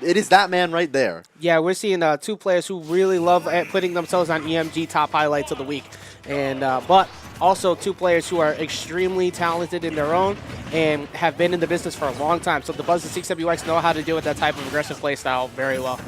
it is that man right there. Yeah, we're seeing two players who really love putting themselves on EMG top highlights of the week. And but also two players who are extremely talented in their own and have been in the business for a long time. So Dabuz and XWX know how to deal with that type of aggressive play style very well.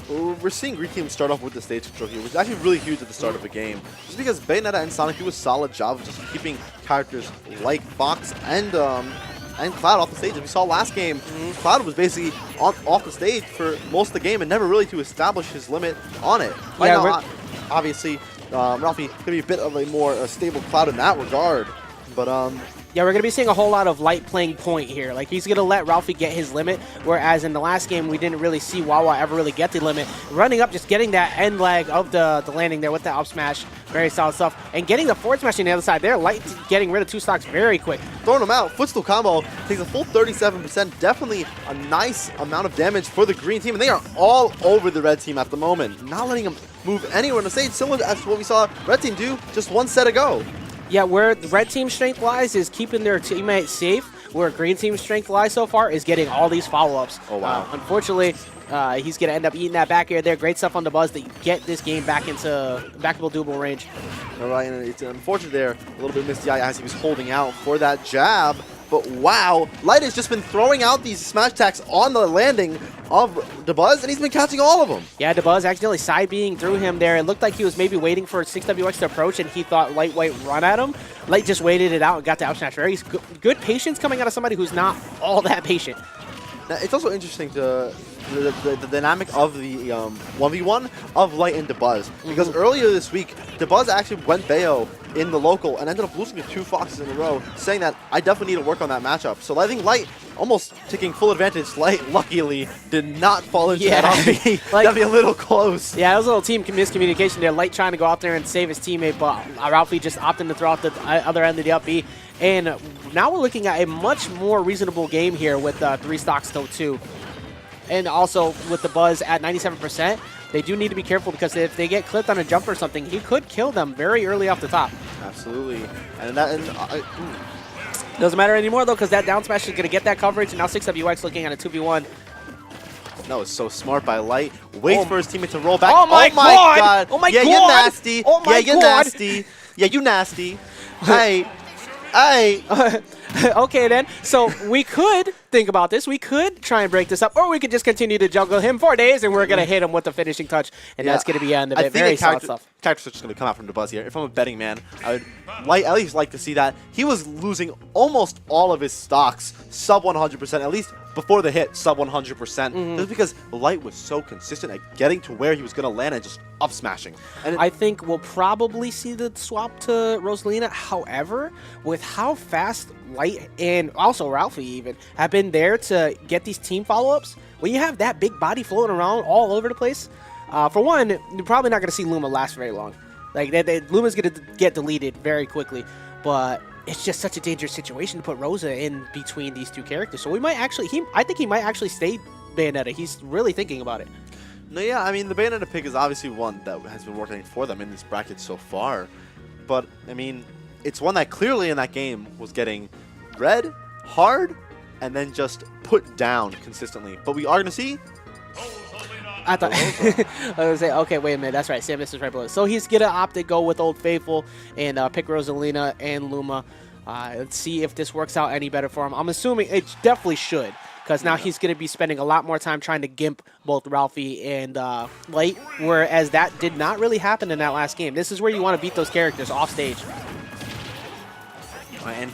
And we're seeing Green Team start off with the stage control here, which is actually really huge at the start of a game. Just because Bayonetta and Sonic do a solid job of just keeping characters like Fox and Cloud off the stage. As we saw last game, Cloud was basically off the stage for most of the game and never really to establish his limit on it. Right now, obviously, Ralphie could be a bit of a more stable Cloud in that regard. But yeah, we're going to be seeing a whole lot of Light playing point here. Like, he's going to let Ralphie get his limit, whereas in the last game, we didn't really see Wawa ever really get the limit. Running up, just getting that end lag of the landing there with the up smash. Very solid stuff. And getting the forward smash on the other side there. Light getting rid of two stocks very quick. Throwing him out. Footstool combo takes a full 37%. Definitely a nice amount of damage for the green team. And they are all over the red team at the moment. Not letting them move anywhere on the stage. Similar to what we saw red team do just one set ago. Yeah, where the red team's strength lies is keeping their teammates safe. Where green team's strength lies so far is getting all these follow-ups. Oh, wow. Unfortunately, he's going to end up eating that back air there. Great stuff on Dabuz to get this game back into backable doable range. All right, and it's unfortunate there. A little bit missed the eye as he was holding out for that jab. But wow, Light has just been throwing out these smash attacks on the landing of Dabuz, and he's been catching all of them. Yeah, Dabuz accidentally side-being through him there. It looked like he was maybe waiting for 6WX to approach, and he thought Light might run at him. Light just waited it out and got the up smash. Very good patience coming out of somebody who's not all that patient. Now, it's also interesting to the dynamic of the 1v1 of Light and Dabuz. Because earlier this week, Dabuz actually went Bayo in the local and ended up losing to two Foxes in a row, saying that I definitely need to work on that matchup. So I think Light almost taking full advantage. Light, luckily, did not fall into that opportunity. That'd be a little close. Yeah, it was a little team miscommunication there. Light trying to go out there and save his teammate, but Ralphie just opting to throw out the other end of the up B. And now we're looking at a much more reasonable game here with 3 stocks to 2. And also with the Buzz at 97%, they do need to be careful because if they get clipped on a jump or something, he could kill them very early off the top. Absolutely. And doesn't matter anymore though, because that down smash is going to get that coverage, and now 6WX looking at a 2v1. That was so smart by Light. Waits for his teammate to roll back. Oh my god! Oh my yeah, god! You're nasty. Oh my yeah, you're god! Nasty. Yeah, you nasty. Hey. Hey. Okay then, so we could think about this. We could try and break this up, or we could just continue to juggle him for days, and we're going to hit him with the finishing touch, and that's going to be the end of it. Very solid stuff. Characters are just going to come out from Dabuz here. If I'm a betting man, I would at least like to see that. He was losing almost all of his stocks, sub 100%, at least before the hit, sub 100%. Just because Light was so consistent at getting to where he was going to land and just up smashing. And I think we'll probably see the swap to Rosalina. However, with how fast Light and also Ralphie even have been there to get these team follow-ups, when you have that big body floating around all over the place, for one, you're probably not going to see Luma last very long. Like, Luma's going to get deleted very quickly, but it's just such a dangerous situation to put Rosa in between these two characters. So we might actually, I think he might actually stay Bayonetta. He's really thinking about it. No, yeah, I mean, the Bayonetta pick is obviously one that has been working for them in this bracket so far. But, I mean, it's one that clearly in that game was getting red, hard, and then just put down consistently. But we are going to see... I thought I was going to say, okay, wait a minute. That's right. Samus is right below. So he's going to opt to go with Old Faithful and pick Rosalina and Luma. Let's see if this works out any better for him. I'm assuming it definitely should, because now he's going to be spending a lot more time trying to gimp both Ralphie and Light, whereas that did not really happen in that last game. This is where you want to beat those characters off stage. And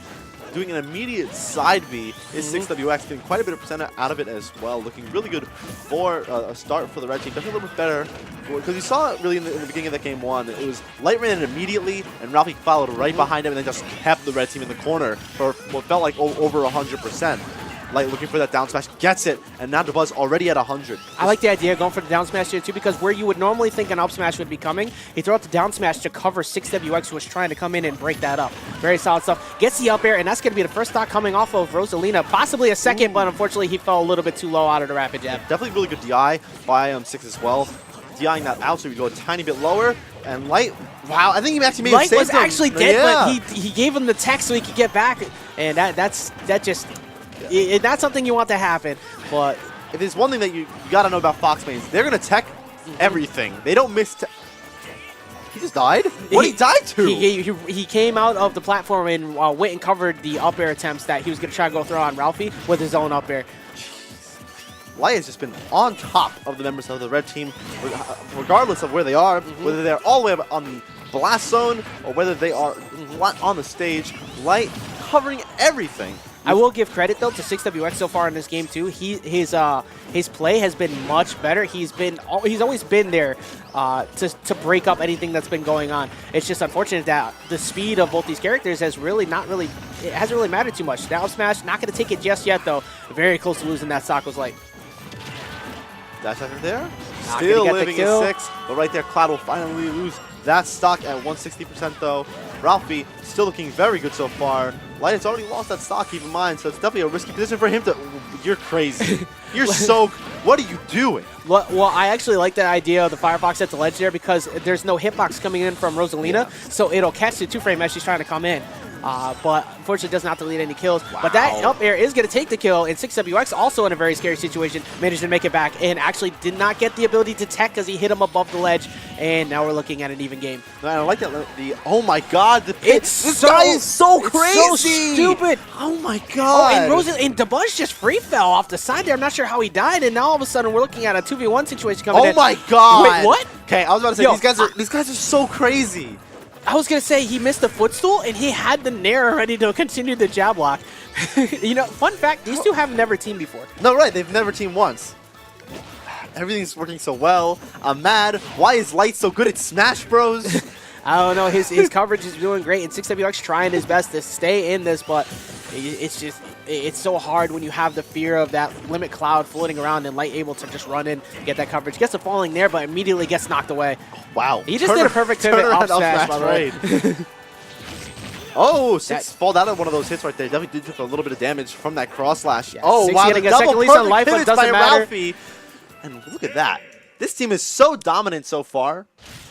doing an immediate side B is 6WX, getting quite a bit of percent out of it as well. Looking really good for a start for the red team. Definitely a little bit better, because you saw it really in the beginning of that game one. It was Light ran in immediately, and Ralphie followed right behind him, and then just kept the red team in the corner for what felt like over 100%. Light looking for that down smash, gets it, and now Dabuz already at 100. I like the idea of going for the down smash here too, because where you would normally think an up smash would be coming, he threw out the down smash to cover 6WX, who was trying to come in and break that up. Very solid stuff. Gets the up air, and that's going to be the first stock coming off of Rosalina. Possibly a second, but unfortunately he fell a little bit too low out of the rapid jab. Definitely really good DI by 6 as well. DIing that out so we go a tiny bit lower. And Light, wow, I think he actually made Light saved was actually dead, yeah. but he gave him the tech so he could get back, and that just That's something you want to happen, but if there's one thing that you got to know about Fox mains, they're going to tech everything. They don't miss He just died? What did he die to? He came out of the platform and went and covered the up air attempts that he was going to try to go throw on Ralphie with his own up air. Light has just been on top of the members of the red team, regardless of where they are, whether they're all the way up on the blast zone or whether they are on the stage. Light covering everything. I will give credit though to 6WX so far in this game too. His play has been much better. He's always been there to break up anything that's been going on. It's just unfortunate that the speed of both these characters hasn't really mattered too much. Down smash, not going to take it just yet though. Very close to losing that stock was like. Dash after there. Still living in 6, but right there, Cloud will finally lose that stock at 160% though. Ralphie still looking very good so far. Light has already lost that stock, keep in mind, so it's definitely a risky position for him to... You're crazy. You're so... What are you doing? Well, I actually like that idea of the Firefox at the ledge there because there's no hitbox coming in from Rosalina, so it'll catch the 2-frame as she's trying to come in. But unfortunately doesn't have to lead any kills. Wow. But that up air is going to take the kill, and 6WX also in a very scary situation, managed to make it back, and actually did not get the ability to tech because he hit him above the ledge, and now we're looking at an even game. Man, I like that. Oh my god, this guy is so crazy! So stupid! Oh my god! Oh, and Dabuz just free fell off the side there. I'm not sure how he died, and now all of a sudden we're looking at a 2v1 situation coming in. Oh my god! Wait, what? Okay, I was about to say, these guys are so crazy. I was going to say he missed the footstool, and he had the nair ready to continue the jab block. You know, fun fact, these two have never teamed before. No, right, they've never teamed once. Everything's working so well. I'm mad. Why is Light so good at Smash Bros? I don't know. His coverage is doing great, and 6WX trying his best to stay in this, but it's so hard when you have the fear of that limit cloud floating around and Light able to just run in, get that coverage. Gets a falling there, but immediately gets knocked away. Wow. He just did a perfect pivot off smash, by the way. Oh, 6 fall out of one of those hits right there. Definitely did take a little bit of damage from that cross slash. Yeah, oh, wow, the double perfect life, pivots but by matter. Ralphie. And look at that. This team is so dominant so far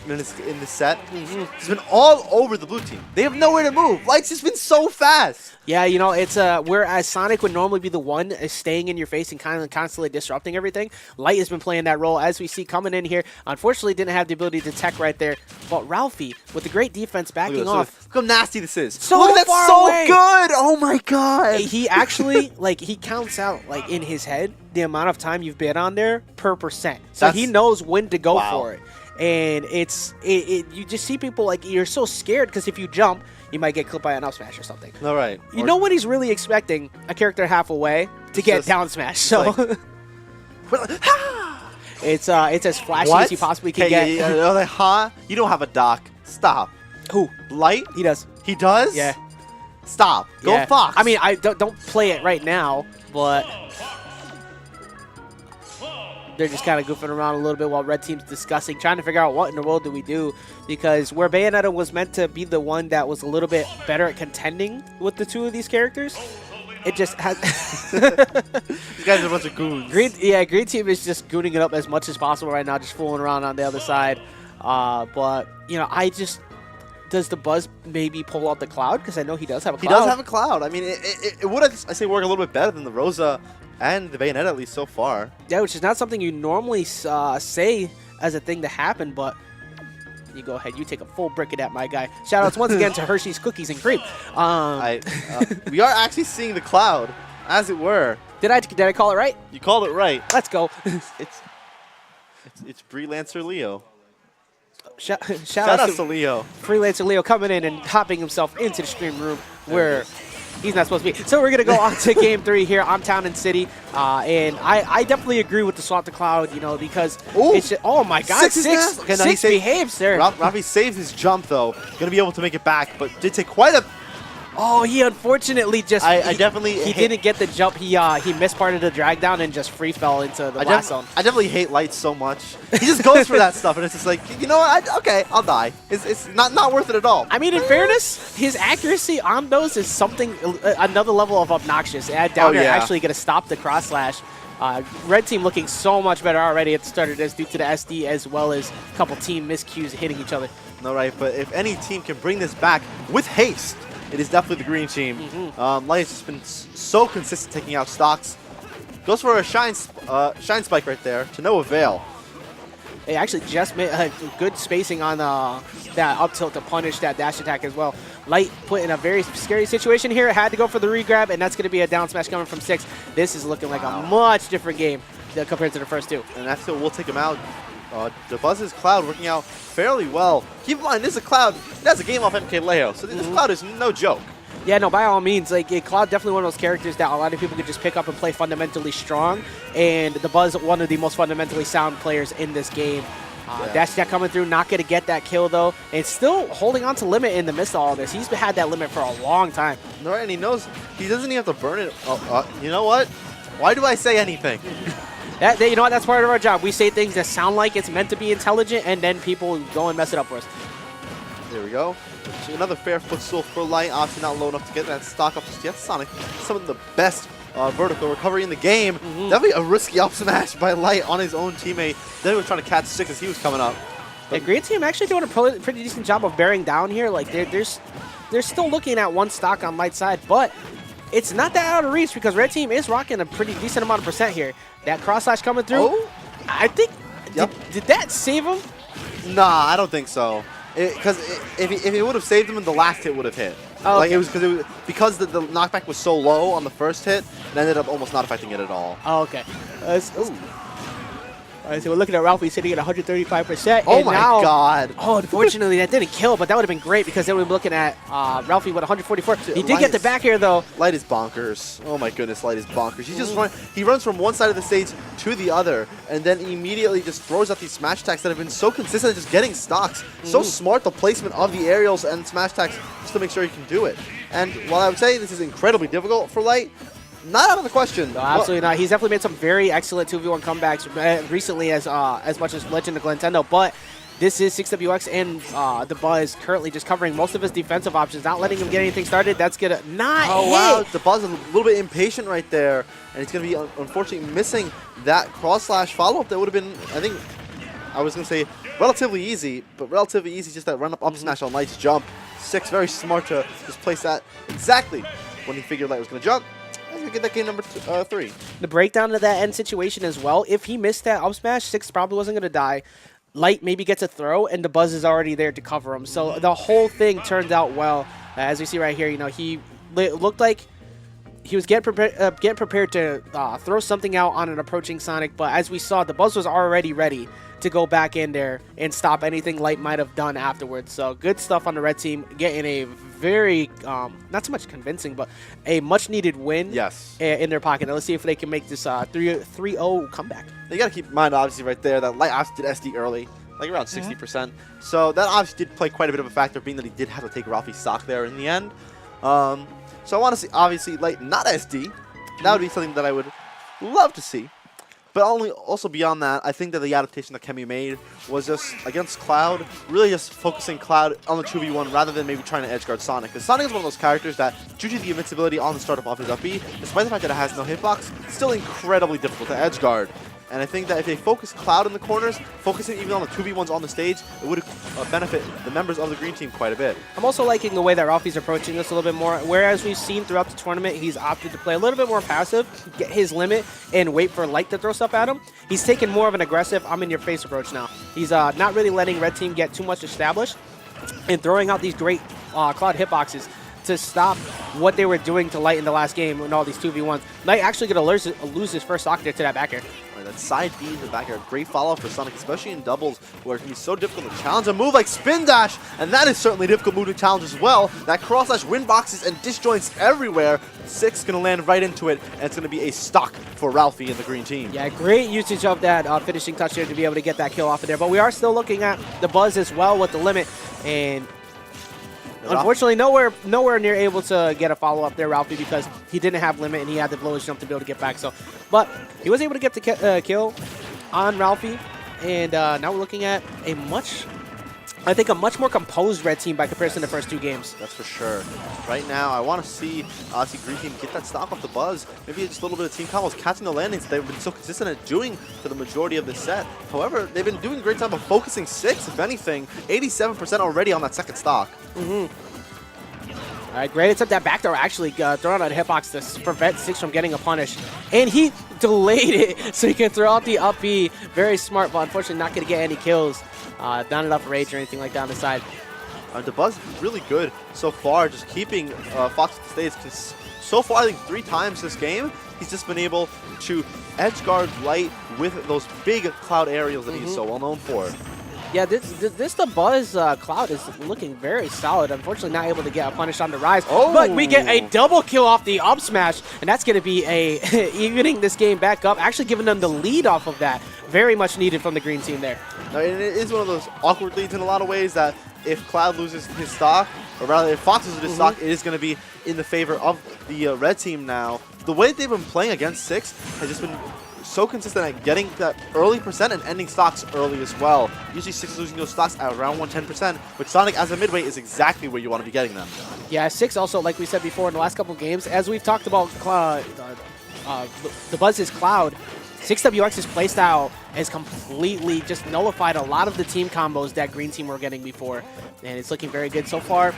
in this set. It's been all over the blue team. They have nowhere to move. Light's just been so fast. Yeah, you know, it's whereas Sonic would normally be the one staying in your face and kind of constantly disrupting everything, Light has been playing that role as we see coming in here. Unfortunately, didn't have the ability to tech right there, but Ralphie with the great defense backing off. Look how nasty this is. So look at that, far so away. good. Oh my god. He actually he counts out in his head the amount of time you've been on there per percent, so he knows when to go for it. And you just see people you're so scared because if you jump, you might get clipped by an up smash or something. All right. You know when he's really expecting a character half away to get down smash. So it's as flashy as you possibly can get. You don't have a doc. Stop. Who? Light? He does. He does? Yeah. Stop. Go Fox. I mean, I don't play it right now, but they're just kind of goofing around a little bit while red team's discussing, trying to figure out what in the world do we do, because where Bayonetta was meant to be the one that was a little bit better at contending with the two of these characters, it just has... These guys are a bunch of goons. Green team is just gooning it up as much as possible right now, just fooling around on the other side. But, you know, does the Buzz maybe pull out the Cloud? Because I know he does have a Cloud. He does have a Cloud. I mean, it would, I say, work a little bit better than the Rosa and the Bayonetta, at least so far. Yeah, which is not something you normally say as a thing to happen, but you go ahead. You take a full brick of that, my guy. Shoutouts once again to Hershey's Cookies and Cream. We are actually seeing the Cloud, as it were. Did I call it right? You called it right. Let's go. It's Freelancer Leo. Shout out to Leo. Freelancer Leo coming in and hopping himself into the stream room where he's not supposed to be. So we're going to go on to Game 3 here on Town and City. And I definitely agree with the swap to Cloud, you know, because it's just, oh my god, six behaves there. Ralphie saved his jump, though. Going to be able to make it back, but did take quite a... Oh, he unfortunately just... I definitely... He didn't get the jump. He missed part of the drag down and just free fell into the blast zone. I definitely hate Light so much. He just goes for that stuff, and it's just like, you know what? Okay, I'll die. It's not worth it at all. I mean, in fairness, his accuracy on those is something, another level of obnoxious. Down there actually going to stop the cross slash. Red team looking so much better already at the start of this due to the SD as well as a couple team miscues hitting each other. No, right, but if any team can bring this back with haste, it is definitely the green team. Light has just been so consistent taking out stocks. Goes for a shine spike right there to no avail. They actually just made good spacing on that up tilt to punish that dash attack as well. Light put in a very scary situation here. Had to go for the regrab, and that's going to be a down smash coming from 6. This is looking like a much different game compared to the first 2. And that's still will take him out. Dabuz's Cloud working out fairly well. Keep in mind, this is a Cloud. That's a game off MK Leo, so this Cloud is no joke. Yeah, no, by all means, like Cloud definitely one of those characters that a lot of people could just pick up and play fundamentally strong, and Dabuz one of the most fundamentally sound players in this game. Dash attack coming through, not going to get that kill though, and still holding on to limit in the midst of all this. He's had that limit for a long time. No, and he knows he doesn't even have to burn it. You know what? Why do I say anything? You know what? That's part of our job. We say things that sound like it's meant to be intelligent, and then people go and mess it up for us. There we go. So another fair footstool for Light. Obviously not low enough to get that stock up just yet. Sonic, some of the best vertical recovery in the game. Definitely a risky up smash by Light on his own teammate. Then he was trying to catch 6 as he was coming up. The green team actually doing a pretty decent job of bearing down here. Like they're still looking at 1 stock on Light's side, but it's not that out of reach because red team is rocking a pretty decent amount of percent here. That cross slash coming through. Oh. I think did that save him? Nah, I don't think so. Because if it would have saved him, the last hit would have hit. Oh, like okay. it was because the knockback was so low on the first hit, it ended up almost not affecting it at all. Oh, okay. All right, so we're looking at Ralphie sitting at 135%. Oh my god. Oh, unfortunately, that didn't kill, but that would have been great because then we'd be looking at Ralphie with 144. He did get the back here, though. Light is bonkers. Oh my goodness, Light is bonkers. He runs from one side of the stage to the other, and then immediately just throws out these smash attacks that have been so consistent at just getting stocks. So smart, the placement of the aerials and smash attacks just to make sure he can do it. And while I would say this is incredibly difficult for Light, not out of the question. No, absolutely not. He's definitely made some very excellent 2v1 comebacks recently as much as Legend of Nintendo, but this is 6WX and Dabuz currently just covering most of his defensive options, not letting him get anything started. That's going to not hit. Wow. Dabuz is a little bit impatient right there, and he's going to be, unfortunately, missing that cross-slash follow-up that would have been, I think, I was going to say relatively easy, but relatively easy, just that run-up smash on Light's jump. 6, very smart to just place that exactly when he figured Light was going to jump. Get that game number 3. The breakdown of that end situation as well. If he missed that up smash, 6 probably wasn't going to die. Light maybe gets a throw, and Dabuz is already there to cover him. So the whole thing turned out well. As we see right here, you know, he looked like he was getting prepared to throw something out on an approaching Sonic. But as we saw, Dabuz was already ready to go back in there and stop anything Light might have done afterwards. So good stuff on the red team, getting a very, not so much convincing, but a much-needed win in their pocket. Now let's see if they can make this 3-0 comeback. You got to keep in mind, obviously, right there, that Light obviously did SD early, like around 60%. So that obviously did play quite a bit of a factor, being that he did have to take Ralphie's stock there in the end. So I want to see, obviously, Light not SD. That would be something that I would love to see. But also beyond that, I think that the adaptation that Kemi made was just against Cloud, really just focusing Cloud on the 2v1 rather than maybe trying to edgeguard Sonic. Because Sonic is one of those characters that, due to the invincibility on the startup off his up B, despite the fact that it has no hitbox, it's still incredibly difficult to edgeguard. And I think that if they focus Cloud in the corners, focusing even on the 2v1s on the stage, it would benefit the members of the green team quite a bit. I'm also liking the way that Ralphie's approaching this a little bit more. Whereas we've seen throughout the tournament, he's opted to play a little bit more passive, get his limit, and wait for Light to throw stuff at him. He's taking more of an aggressive, I'm-in-your-face approach now. He's not really letting red team get too much established and throwing out these great Cloud hitboxes to stop what they were doing to Light in the last game in all these 2v1s. Light actually going to lose his first stock there to that back air. That side B in the back air, great follow-up for Sonic, especially in doubles, where it can be so difficult to challenge a move like Spin Dash, and that is certainly a difficult move to challenge as well. That cross-slash win boxes and disjoints everywhere. 6 going to land right into it, and it's going to be a stock for Ralphie and the green team. Yeah, great usage of that finishing touch there to be able to get that kill off of there, but we are still looking at Dabuz as well with the limit, and unfortunately, nowhere near able to get a follow-up there, Ralphie, because he didn't have limit and he had to blow his jump to be able to get back. So, but he was able to get the kill on Ralphie, and now we're looking at a much more composed red team by comparison to the first 2 games. That's for sure. Right now, I want to see green team get that stock off the Buzz. Maybe just a little bit of team combos, catching the landings they've been so consistent at doing for the majority of the set. However, they've been doing a great job of focusing 6, if anything. 87% already on that second stock. All right, great attempt. That back throw actually thrown out a hitbox to prevent Six from getting a punish. And he delayed it so he can throw out the up B. Very smart, but unfortunately not going to get any kills. Not enough rage or anything like that on the side. Dabuz is really good so far, just keeping Fox at the stage. Because so far, I think 3 times this game, he's just been able to edge guard Light with those big cloud aerials that he's so well known for. Yeah, this Dabuz Cloud is looking very solid. Unfortunately, not able to get a punish on the rise. Oh. But we get a double kill off the up smash, and that's going to be a evening this game back up, actually giving them the lead off of that. Very much needed from the green team there. Now, and it is one of those awkward leads in a lot of ways that if Cloud loses his stock, or rather if Fox loses his stock, it is going to be in the favor of the red team now. The way they've been playing against Six has just been so consistent at getting that early percent and ending stocks early as well. Usually Six is losing those stocks at around 110%, but Sonic as a midway is exactly where you want to be getting them. Yeah, Six also, like we said before in the last couple of games, as we've talked about Dabuz's Cloud, 6WX's playstyle has completely just nullified a lot of the team combos that green team were getting before, and it's looking very good so far.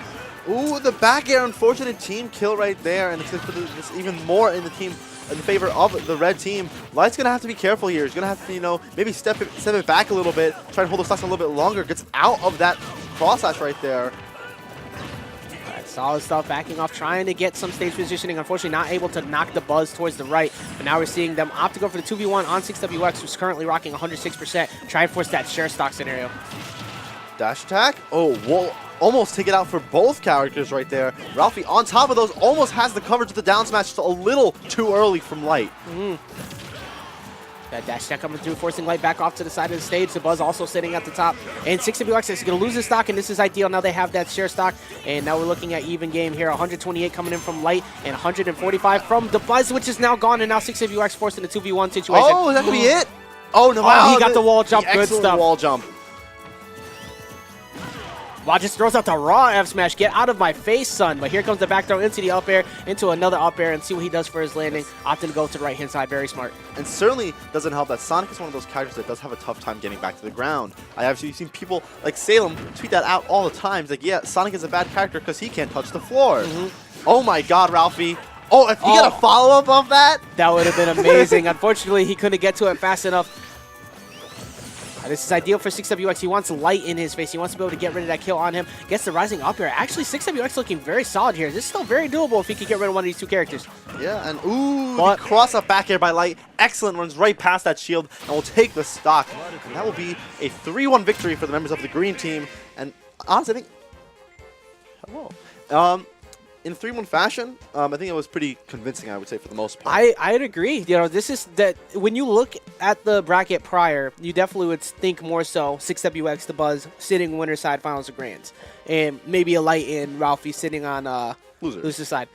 Ooh, the back air, unfortunate team kill right there, and it's going to put this even more in the team in favor of the red team. Light's going to have to be careful here. He's going to have to, you know, maybe step it back a little bit, try and hold the stocks a little bit longer. Gets out of that cross slash right there. Right, solid stuff, backing off, trying to get some stage positioning. Unfortunately, not able to knock Dabuz towards the right. But now we're seeing them opt to go for the 2v1 on 6WX, who's currently rocking 106%. Try and force that share stock scenario. Dash attack. Oh, whoa. Almost take it out for both characters right there. Ralphie on top of those almost has the coverage of the down smash, just a little too early from Light. That dash attack coming through, forcing Light back off to the side of the stage. Dabuz also sitting at the top. And 6WX is going to lose his stock, and this is ideal. Now they have that share stock. And now we're looking at even game here. 128 coming in from Light and 145 from Dabuz, which is now gone. And now 6WX forcing the 2v1 situation. Oh, is that going to be it? Oh, no. Wow, he got the wall jump. Good stuff. Wall jump. Wow, just throws out the raw F smash. Get out of my face, son. But here comes the back throw into the up air, into another up air, and see what he does for his landing. Opting to go to the right-hand side. Very smart. And certainly doesn't help that Sonic is one of those characters that does have a tough time getting back to the ground. I have seen people like Salem tweet that out all the time. It's like, yeah, Sonic is a bad character because he can't touch the floor. Oh my god, Ralphie. Oh, if he got a follow-up of that? That would have been amazing. Unfortunately, he couldn't get to it fast enough. This is ideal for 6WX. He wants Light in his face. He wants to be able to get rid of that kill on him. Gets the rising up air. Actually, 6WX looking very solid here. This is still very doable if he could get rid of one of these two characters. Yeah, and ooh, the cross-up back air by Light. Excellent, runs right past that shield and will take the stock. And that will be a 3-1 victory for the members of the green team. And honestly, I think... Hello. In 3-1 fashion, I think it was pretty convincing, I would say, for the most part. I'd agree. You know, this is that when you look at the bracket prior, you definitely would think more so 6WX, Dabuz, sitting winner side finals or grands. And maybe a Light and Ralphie sitting on loser side.